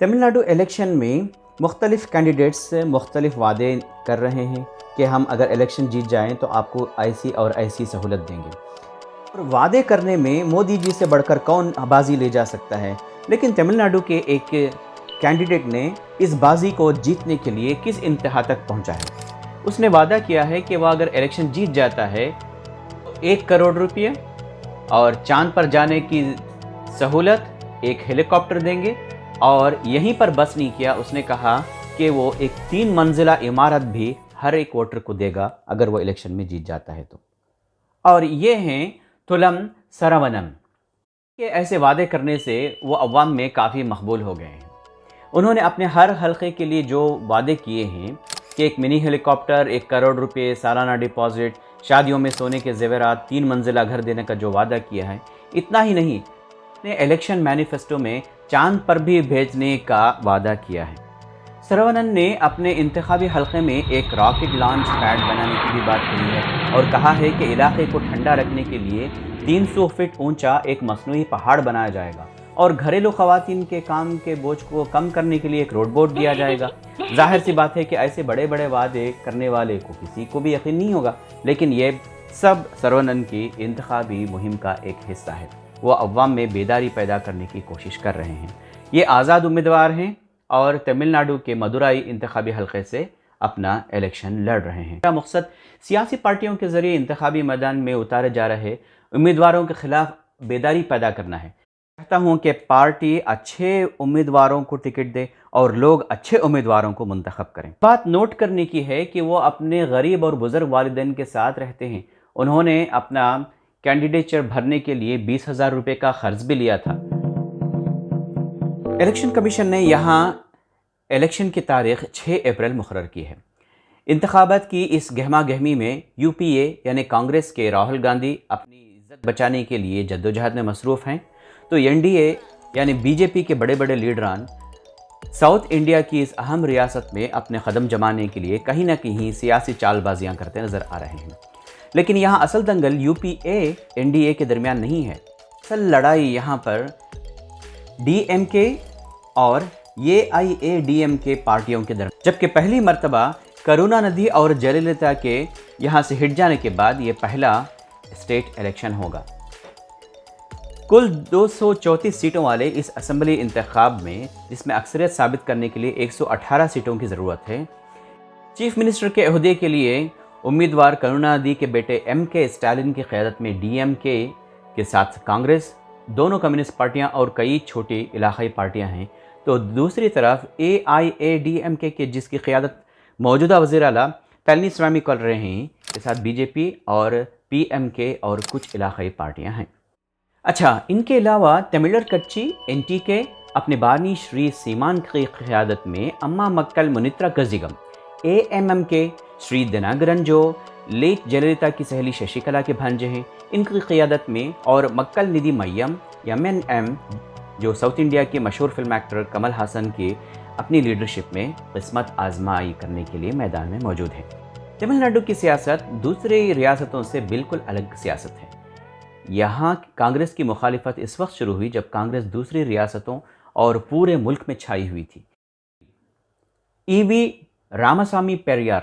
Tamil Nadu election میں مختلف candidates مختلف وعدے کر رہے ہیں کہ ہم اگر الیکشن جیت جائیں تو آپ کو ایسی اور ایسی سہولت دیں گے. اور وعدے کرنے میں مودی جی سے بڑھ کر کون بازی لے جا سکتا ہے. لیکن تمل ناڈو کے ایک کینڈیڈیٹ نے اس بازی کو جیتنے کے لیے کس انتہا تک پہنچا ہے. اس نے وعدہ کیا ہے کہ وہ اگر الیکشن جیت جاتا ہے تو 1 کروڑ روپیہ اور چاند پر جانے کی سہولت، ایک ہیلی کاپٹر دیں گے. اور یہیں پر بس نہیں کیا، اس نے کہا کہ وہ ایک 3 منزلہ عمارت بھی ہر ایک ووٹر کو دے گا اگر وہ الیکشن میں جیت جاتا ہے تو. اور یہ ہیں تھلم سرونن کہ ایسے وعدے کرنے سے وہ عوام میں کافی مقبول ہو گئے ہیں. انہوں نے اپنے ہر حلقے کے لیے جو وعدے کیے ہیں کہ ایک منی ہیلی کاپٹر، 1 کروڑ روپے سالانہ ڈپازٹ، شادیوں میں سونے کے زیورات، 3 منزلہ گھر دینے کا جو وعدہ کیا ہے، اتنا ہی نہیں، نے الیکشن مینیفیسٹو میں چاند پر بھی بھیجنے کا وعدہ کیا ہے. سرونن نے اپنے انتخابی حلقے میں ایک راکٹ لانچ پیڈ بنانے کی بھی بات کہی ہے اور کہا ہے کہ علاقے کو ٹھنڈا رکھنے کے لیے 300 فٹ اونچا ایک مصنوعی پہاڑ بنایا جائے گا اور گھریلو خواتین کے کام کے بوجھ کو کم کرنے کے لیے ایک روڈ بورڈ دیا جائے گا. ظاہر سی بات ہے کہ ایسے بڑے بڑے وعدے کرنے والے کو کسی کو بھی یقین نہیں ہوگا، لیکن یہ سب سرونن کی انتخابی مہم کا ایک حصہ ہے. وہ عوام میں بیداری پیدا کرنے کی کوشش کر رہے ہیں. یہ آزاد امیدوار ہیں اور تمل ناڈو کے مدورائی انتخابی حلقے سے اپنا الیکشن لڑ رہے ہیں. میرا مقصد سیاسی پارٹیوں کے ذریعے انتخابی میدان میں اتارے جا رہے امیدواروں کے خلاف بیداری پیدا کرنا ہے. چاہتا ہوں کہ پارٹی اچھے امیدواروں کو ٹکٹ دے اور لوگ اچھے امیدواروں کو منتخب کریں. بات نوٹ کرنے کی ہے کہ وہ اپنے غریب اور بزرگ والدین کے ساتھ رہتے ہیں. انہوں نے اپنا کینڈیڈیچر بھرنے کے لیے 20,000 روپے کا قرض بھی لیا تھا. الیکشن کمیشن نے یہاں الیکشن کی تاریخ 6 اپریل مقرر کی ہے. انتخابات کی اس گہما گہمی میں یو پی اے یعنی کانگریس کے راہل گاندھی اپنی عزت بچانے کے لیے جدوجہد میں مصروف ہیں، تو این ڈی اے یعنی بی جے پی کے بڑے بڑے لیڈران ساؤتھ انڈیا کی اس اہم ریاست میں اپنے قدم جمانے کے لیے کہیں نہ کہیں سیاسی چال بازیاں کرتے نظر آ رہے ہیں. لیکن یہاں اصل دنگل U P A N D A کے درمیان نہیں ہے. اصل لڑائی یہاں پر ڈی ایم کے اور اے آئی اے ڈی ایم کے پارٹیوں کے درمیان، جبکہ پہلی مرتبہ کروناندھی اور جیللتا کے یہاں سے ہٹ جانے کے بعد یہ پہلا اسٹیٹ الیکشن ہوگا. کل 234 سیٹوں والے اس اسمبلی انتخاب میں، جس میں اکثریت ثابت کرنے کے لیے 118 سیٹوں کی ضرورت ہے، چیف منسٹر کے عہدے کے لیے امیدوار کروناندھی کے بیٹے ایم کے اسٹالن کی قیادت میں ڈی ایم کے ساتھ کانگریس، دونوں کمیونسٹ پارٹیاں اور کئی چھوٹی علاقائی پارٹیاں ہیں. تو دوسری طرف اے آئی اے ڈی ایم کے جس کی قیادت موجودہ وزیر اعلیٰ پلنی سوامی کر رہے ہیں، کے ساتھ بی جے پی اور پی ایم کے اور کچھ علاقائی پارٹیاں ہیں. اچھا، ان کے علاوہ تملر کچی این ٹی کے اپنے بانی شری سیمان کی قیادت میں اما مکل منترا کزیگم، اے ایم کے شری دناگرن جو لیٹ جیللتا کی سہیلی ششی کلا کے بھانجے ہیں، ان کی قیادت میں، اور مکل ندی میم ایم این ایم جو ساؤتھ انڈیا کے مشہور فلم ایکٹر کمل ہاسن کی اپنی لیڈرشپ میں قسمت آزمائی کرنے کے لیے میدان میں موجود ہے. تمل ناڈو کی سیاست دوسری ریاستوں سے بالکل الگ سیاست ہے. یہاں کانگریس کی مخالفت اس وقت شروع ہوئی جب کانگریس دوسری ریاستوں اور پورے ملک میں چھائی ہوئی تھی. ای وی راماسوامی پیریار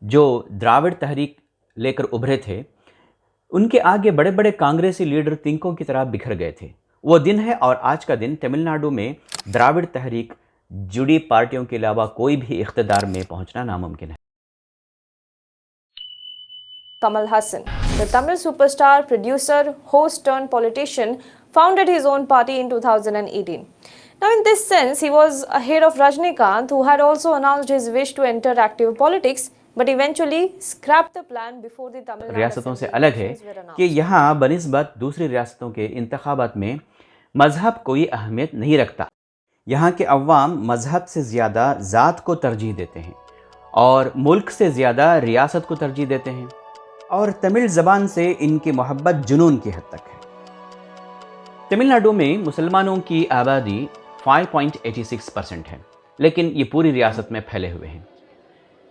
جو دراوڑ تحریک لے کر ابھرے تھے، ان کے آگے بڑے بڑے کانگریسی لیڈر تنکوں کی طرح بکھر گئے تھے. وہ دن ہے اور آج کا دن تمل ناڈو میں دراوڑ تحریک جڑی پارٹیوں کے علاوہ کوئی بھی اقتدار میں پہنچنا ناممکن ہے. Kamal Hassan, the Tamil superstar, producer, host turned politician, founded his own party in 2018. Now, in this sense, he was ahead of Rajinikanth, who had also announced his wish to enter active politics, but eventually scrapped the plan before the Tamil Nadu ریاستوں سے Assembly الگ ہے elections were announced. کہ یہاں بنسبت دوسری ریاستوں کے انتخابات میں مذہب کوئی اہمیت نہیں رکھتا. یہاں کے عوام مذہب سے زیادہ ذات کو ترجیح دیتے ہیں اور ملک سے زیادہ ریاست کو ترجیح دیتے ہیں، اور تمل زبان سے ان کی محبت جنون کی حد تک ہے. تمل ناڈو میں مسلمانوں کی آبادی 5.86% ہے، لیکن یہ پوری ریاست میں پھیلے ہوئے ہیں.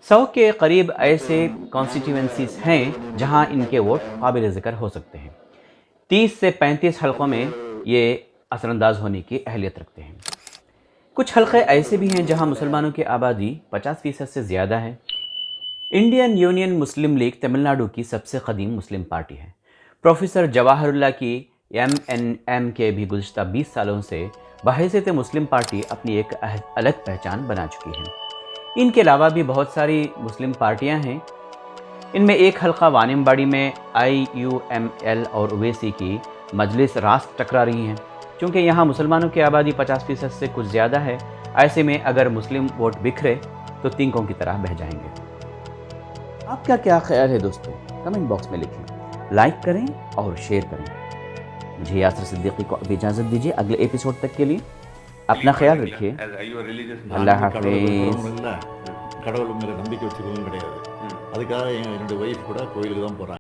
100 کے قریب ایسے کانسٹیٹیوئنسیز ہیں جہاں ان کے ووٹ قابل ذکر ہو سکتے ہیں. 30 سے 35 حلقوں میں یہ اثر انداز ہونے کی اہلیت رکھتے ہیں. کچھ حلقے ایسے بھی ہیں جہاں مسلمانوں کی آبادی 50% سے زیادہ ہے۔ انڈین یونین مسلم لیگ تمل ناڈو کی سب سے قدیم مسلم پارٹی ہے۔ پروفیسر جواہر اللہ کی MNM کے بھی گزشتہ 20 سالوں سے بحیثیت مسلم پارٹی اپنی ایک الگ پہچان بنا چکی ہے۔ ان کے علاوہ بھی بہت ساری مسلم پارٹیاں ہیں۔ ان میں ایک حلقہ وانمباڑی میں IUML اور اویسی کی مجلس راست ٹکرا رہی ہیں۔ چونکہ یہاں مسلمانوں کی آبادی 50% سے کچھ زیادہ ہے، ایسے میں اگر مسلم ووٹ بکھرے تو تینکوں کی طرح بہہ جائیں گے۔ آپ کا کیا خیال ہے دوستو؟ کمنٹ باکس میں لکھیں، لائک کریں اور شیئر کریں۔ مجھے یاسر صدیقی کو اب اجازت دیجیے، اگلے ایپیسوڈ تک کے لیے اپنا خیال رکھیے۔ اللہ حافظ۔ கடவுள் மேல நம்பிக்கை வச்சுக்கணும் கிடையாது. அதுக்காக என்னுடைய ஒய்ஃப் கூட கோயிலுக்கு தான் போறாங்க.